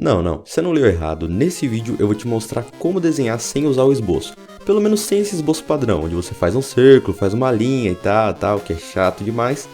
Não, você não leu errado. Nesse vídeo eu vou te mostrar como desenhar sem usar o esboço. Pelo menos sem esse esboço padrão, onde você faz um círculo, faz uma linha e tal, que é chato demais.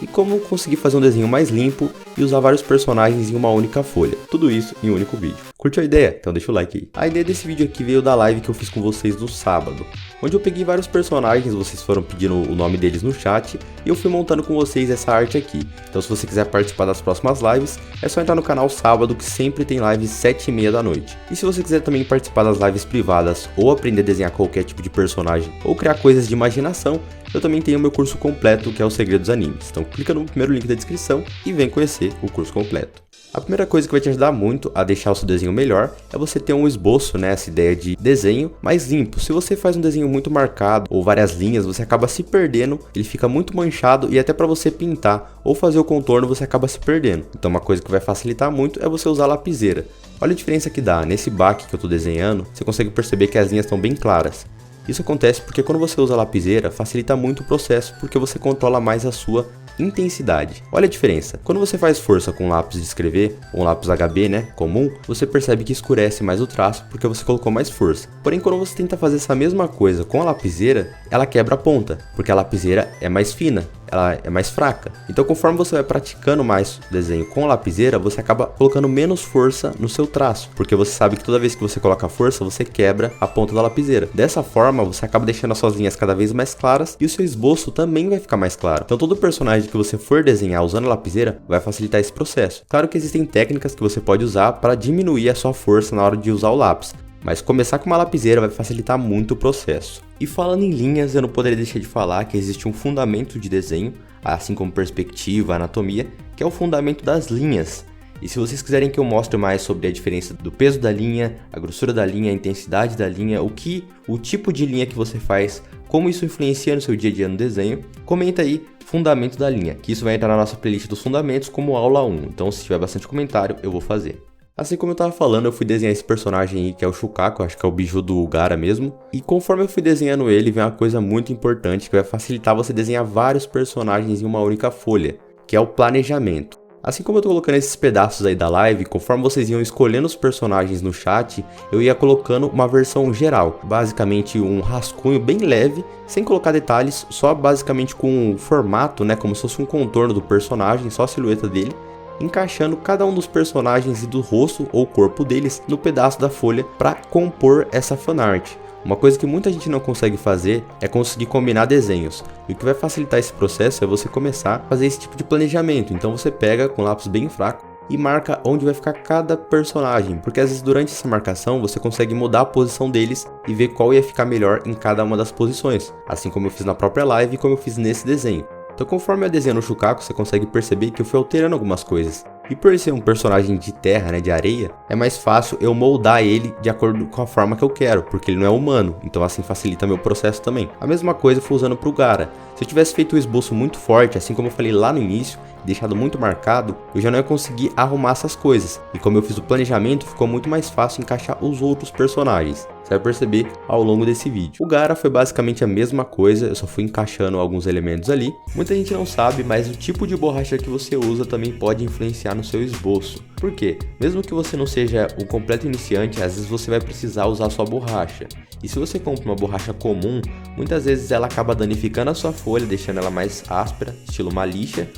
E como conseguir fazer um desenho mais limpo e usar vários personagens em uma única folha. Tudo isso em um único vídeo. Curtiu a ideia? Então deixa o like aí. A ideia desse vídeo aqui veio da live que eu fiz com vocês no sábado, onde eu peguei vários personagens, vocês foram pedindo o nome deles no chat, e eu fui montando com vocês essa arte aqui. Então se você quiser participar das próximas lives, é só entrar no canal sábado, que sempre tem lives 7h30 da noite. E se você quiser também participar das lives privadas, ou aprender a desenhar qualquer tipo de personagem, ou criar coisas de imaginação, eu também tenho o meu curso completo, que é o Segredo dos Animes. Então clica no primeiro link da descrição e vem conhecer o curso completo. A primeira coisa que vai te ajudar muito a deixar o seu desenho melhor é você ter um esboço, né, essa ideia de desenho mais limpo. Se você faz um desenho muito marcado ou várias linhas, você acaba se perdendo, ele fica muito manchado e até para você pintar ou fazer o contorno você acaba se perdendo. Então uma coisa que vai facilitar muito é você usar a lapiseira. Olha a diferença que dá, nesse baque que eu estou desenhando, você consegue perceber que as linhas estão bem claras. Isso acontece porque quando você usa a lapiseira, facilita muito o processo, porque você controla mais a sua intensidade. Olha a diferença. Quando você faz força com um lápis de escrever, ou um lápis HB, né, comum, você percebe que escurece mais o traço porque você colocou mais força. Porém, quando você tenta fazer essa mesma coisa com a lapiseira, ela quebra a ponta, porque a lapiseira é mais fina, ela é mais fraca. Então, conforme você vai praticando mais o desenho com a lapiseira, você acaba colocando menos força no seu traço, porque você sabe que toda vez que você coloca força, você quebra a ponta da lapiseira. Dessa forma, você acaba deixando as suas linhas cada vez mais claras e o seu esboço também vai ficar mais claro. Então, todo personagem que você for desenhar usando a lapiseira vai facilitar esse processo. Claro que existem técnicas que você pode usar para diminuir a sua força na hora de usar o lápis, mas começar com uma lapiseira vai facilitar muito o processo. E falando em linhas, eu não poderia deixar de falar que existe um fundamento de desenho, assim como perspectiva, anatomia, que é o fundamento das linhas. E se vocês quiserem que eu mostre mais sobre a diferença do peso da linha, a grossura da linha, a intensidade da linha, o tipo de linha que você faz, como isso influencia no seu dia a dia no desenho, comenta aí fundamento da linha, que isso vai entrar na nossa playlist dos fundamentos como aula 1. Então se tiver bastante comentário, eu vou fazer. Assim como eu tava falando, eu fui desenhar esse personagem aí, que é o Shukaku, acho que é o biju do Gaara mesmo. E conforme eu fui desenhando ele, vem uma coisa muito importante que vai facilitar você desenhar vários personagens em uma única folha, que é o planejamento. Assim como eu tô colocando esses pedaços aí da live, conforme vocês iam escolhendo os personagens no chat, eu ia colocando uma versão geral, basicamente um rascunho bem leve, sem colocar detalhes, só basicamente com o formato, né, como se fosse um contorno do personagem, só a silhueta dele, encaixando cada um dos personagens e do rosto ou corpo deles no pedaço da folha para compor essa fanart. Uma coisa que muita gente não consegue fazer é conseguir combinar desenhos, e o que vai facilitar esse processo é você começar a fazer esse tipo de planejamento. Então você pega com lápis bem fraco e marca onde vai ficar cada personagem, porque às vezes durante essa marcação você consegue mudar a posição deles e ver qual ia ficar melhor em cada uma das posições, assim como eu fiz na própria live e como eu fiz nesse desenho. Então conforme eu desenho no Shukaku, você consegue perceber que eu fui alterando algumas coisas. E por ele ser um personagem de terra, né, de areia, é mais fácil eu moldar ele de acordo com a forma que eu quero, porque ele não é humano, então assim facilita meu processo também. A mesma coisa eu fui usando pro Gaara. Se eu tivesse feito um esboço muito forte, assim como eu falei lá no início, deixado muito marcado, eu já não ia conseguir arrumar essas coisas. E como eu fiz o planejamento, ficou muito mais fácil encaixar os outros personagens. Você vai perceber ao longo desse vídeo. O Gaara foi basicamente a mesma coisa, eu só fui encaixando alguns elementos ali. Muita gente não sabe, mas o tipo de borracha que você usa também pode influenciar no seu esboço. Por quê? Mesmo que você não seja um completo iniciante, às vezes você vai precisar usar sua borracha. E se você compra uma borracha comum, muitas vezes ela acaba danificando a sua folha, deixando ela mais áspera, estilo uma lixa,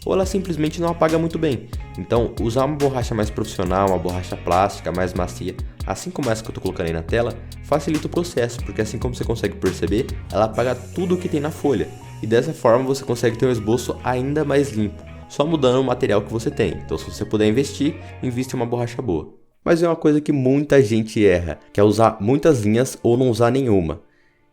ou ela simplesmente não apaga muito bem. Então, usar uma borracha mais profissional, uma borracha plástica, mais macia, assim como essa que eu tô colocando aí na tela, facilita o processo, porque assim como você consegue perceber, ela apaga tudo o que tem na folha. E dessa forma você consegue ter um esboço ainda mais limpo, só mudando o material que você tem. Então, se você puder investir, invista em uma borracha boa. Mas é uma coisa que muita gente erra, que é usar muitas linhas ou não usar nenhuma.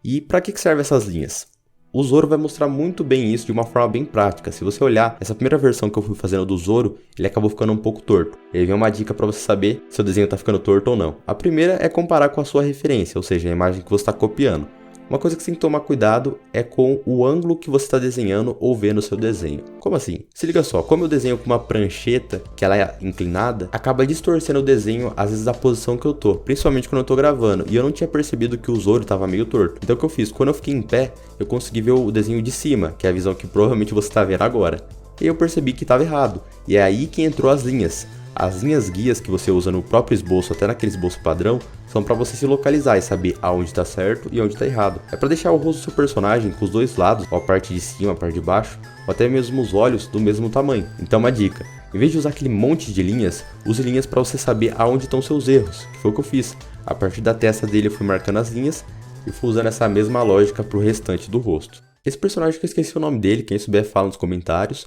E para que servem essas linhas? O Zoro vai mostrar muito bem isso de uma forma bem prática. Se você olhar, essa primeira versão que eu fui fazendo do Zoro, ele acabou ficando um pouco torto. E aí vem uma dica para você saber se o desenho está ficando torto ou não. A primeira é comparar com a sua referência, ou seja, a imagem que você está copiando. Uma coisa que você tem que tomar cuidado é com o ângulo que você está desenhando ou vendo o seu desenho. Como assim? Se liga só, como eu desenho com uma prancheta, que ela é inclinada, acaba distorcendo o desenho às vezes da posição que eu tô, principalmente quando eu tô gravando, e eu não tinha percebido que o Zoro estava meio torto. Então o que eu fiz? Quando eu fiquei em pé, eu consegui ver o desenho de cima, que é a visão que provavelmente você está vendo agora. E eu percebi que estava errado, e é aí que entrou as linhas. As linhas guias que você usa no próprio esboço, até naquele esboço padrão, são para você se localizar e saber aonde está certo e onde está errado. É para deixar o rosto do seu personagem com os dois lados, ou a parte de cima, a parte de baixo, ou até mesmo os olhos do mesmo tamanho. Então uma dica, em vez de usar aquele monte de linhas, use linhas para você saber aonde estão seus erros, que foi o que eu fiz. A partir da testa dele eu fui marcando as linhas e fui usando essa mesma lógica para o restante do rosto. Esse personagem que eu esqueci o nome dele, quem souber fala nos comentários.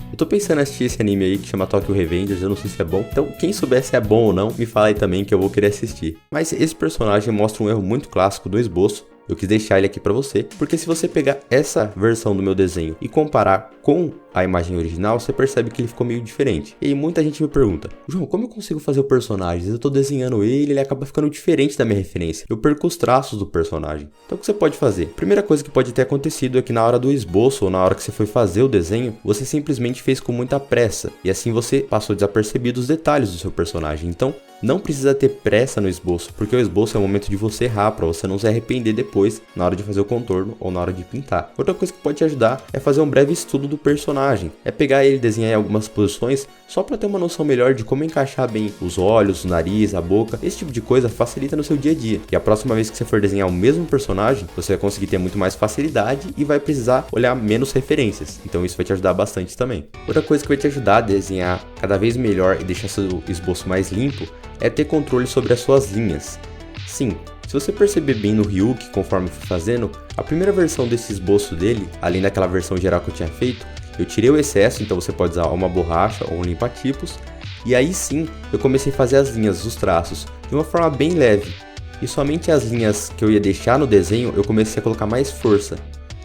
Eu tô pensando em assistir esse anime aí que chama Tokyo Revengers, eu não sei se é bom. Então quem souber se é bom ou não, me fala aí também que eu vou querer assistir. Mas esse personagem mostra um erro muito clássico do esboço. Eu quis deixar ele aqui pra você, porque se você pegar essa versão do meu desenho e comparar com a imagem original, você percebe que ele ficou meio diferente. E aí muita gente me pergunta, João, como eu consigo fazer o personagem? Eu tô desenhando ele acaba ficando diferente da minha referência. Eu perco os traços do personagem. Então o que você pode fazer? Primeira coisa que pode ter acontecido é que na hora do esboço, ou na hora que você foi fazer o desenho, você simplesmente fez com muita pressa. E assim você passou desapercebido os detalhes do seu personagem. Então, não precisa ter pressa no esboço, porque o esboço é o momento de você errar, para você não se arrepender depois na hora de fazer o contorno ou na hora de pintar. Outra coisa que pode te ajudar é fazer um breve estudo do personagem, é pegar ele e desenhar em algumas posições só para ter uma noção melhor de como encaixar bem os olhos, o nariz, a boca. Esse tipo de coisa facilita no seu dia a dia. E a próxima vez que você for desenhar o mesmo personagem, você vai conseguir ter muito mais facilidade e vai precisar olhar menos referências. Então isso vai te ajudar bastante também. Outra coisa que vai te ajudar a desenhar cada vez melhor e deixar seu esboço mais limpo é ter controle sobre as suas linhas. Sim, se você perceber bem no Ryuki, conforme eu fui fazendo, a primeira versão desse esboço dele, além daquela versão geral que eu tinha feito, eu tirei o excesso, então você pode usar uma borracha ou um limpa-tipos, e aí sim eu comecei a fazer as linhas, os traços, de uma forma bem leve, e somente as linhas que eu ia deixar no desenho eu comecei a colocar mais força,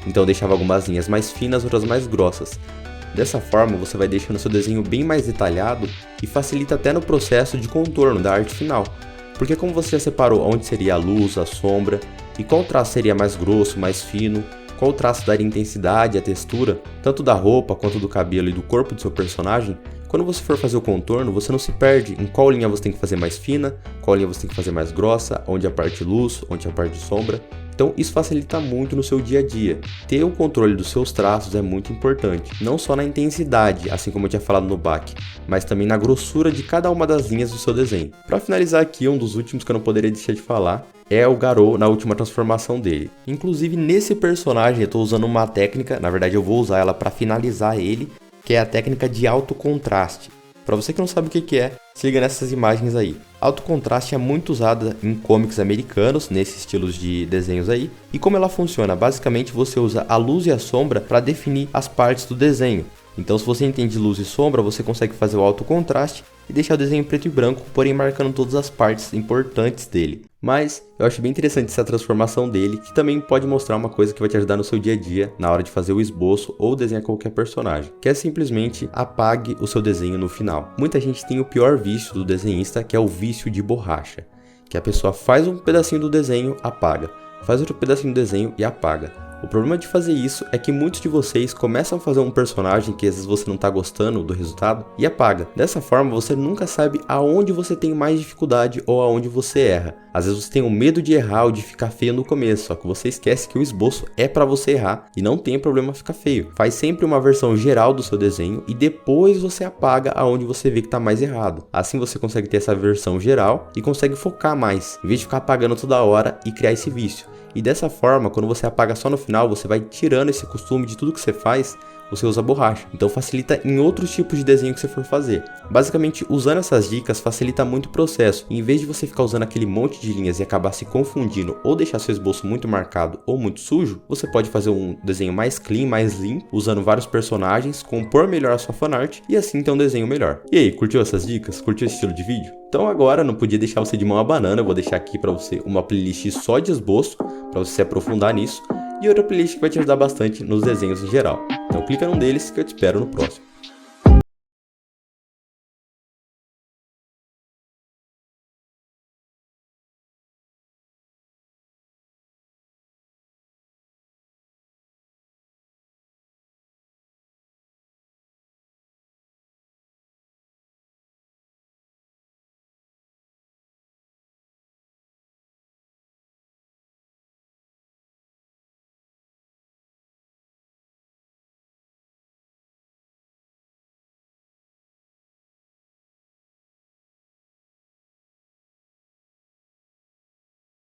então eu deixava algumas linhas mais finas, outras mais grossas. Dessa forma você vai deixando seu desenho bem mais detalhado e facilita até no processo de contorno da arte final, porque como você já separou onde seria a luz, a sombra e qual traço seria mais grosso, mais fino, qual traço daria intensidade e a textura, tanto da roupa quanto do cabelo e do corpo do seu personagem, quando você for fazer o contorno você não se perde em qual linha você tem que fazer mais fina, qual linha você tem que fazer mais grossa, onde a parte luz, onde a parte sombra. Então isso facilita muito no seu dia a dia. Ter o controle dos seus traços é muito importante, não só na intensidade, assim como eu tinha falado no baque, mas também na grossura de cada uma das linhas do seu desenho. Para finalizar aqui, um dos últimos que eu não poderia deixar de falar é o Garou na última transformação dele. Inclusive nesse personagem eu estou usando uma técnica, na verdade eu vou usar ela para finalizar ele, que é a técnica de alto contraste. Para você que não sabe o que é, se liga nessas imagens aí. Alto contraste é muito usada em comics americanos, nesses estilos de desenhos aí. E como ela funciona? Basicamente você usa a luz e a sombra para definir as partes do desenho. Então se você entende luz e sombra, você consegue fazer o alto contraste e deixar o desenho preto e branco, porém marcando todas as partes importantes dele. Mas eu acho bem interessante essa transformação dele, que também pode mostrar uma coisa que vai te ajudar no seu dia a dia, na hora de fazer o esboço ou desenhar qualquer personagem, que é simplesmente apague o seu desenho no final. Muita gente tem o pior vício do desenhista, que é o vício de borracha, que a pessoa faz um pedacinho do desenho, apaga, faz outro pedacinho do desenho e apaga. O problema de fazer isso é que muitos de vocês começam a fazer um personagem que às vezes você não está gostando do resultado e apaga. Dessa forma você nunca sabe aonde você tem mais dificuldade ou aonde você erra. Às vezes você tem o medo de errar ou de ficar feio no começo, só que você esquece que o esboço é para você errar e não tem problema ficar feio. Faz sempre uma versão geral do seu desenho e depois você apaga aonde você vê que está mais errado. Assim você consegue ter essa versão geral e consegue focar mais, em vez de ficar apagando toda hora e criar esse vício. E dessa forma, quando você apaga só no final, você vai tirando esse costume de tudo que você faz, você usa borracha. Então facilita em outros tipos de desenho que você for fazer. Basicamente, usando essas dicas facilita muito o processo. E em vez de você ficar usando aquele monte de linhas e acabar se confundindo ou deixar seu esboço muito marcado ou muito sujo, você pode fazer um desenho mais clean, mais limpo, usando vários personagens, compor melhor a sua fanart e assim ter um desenho melhor. E aí, curtiu essas dicas? Curtiu esse estilo de vídeo? Então agora, não podia deixar você de mão a banana, eu vou deixar aqui para você uma playlist só de esboço, para você se aprofundar nisso, e outra playlist que vai te ajudar bastante nos desenhos em geral. Então clica num deles que eu te espero no próximo.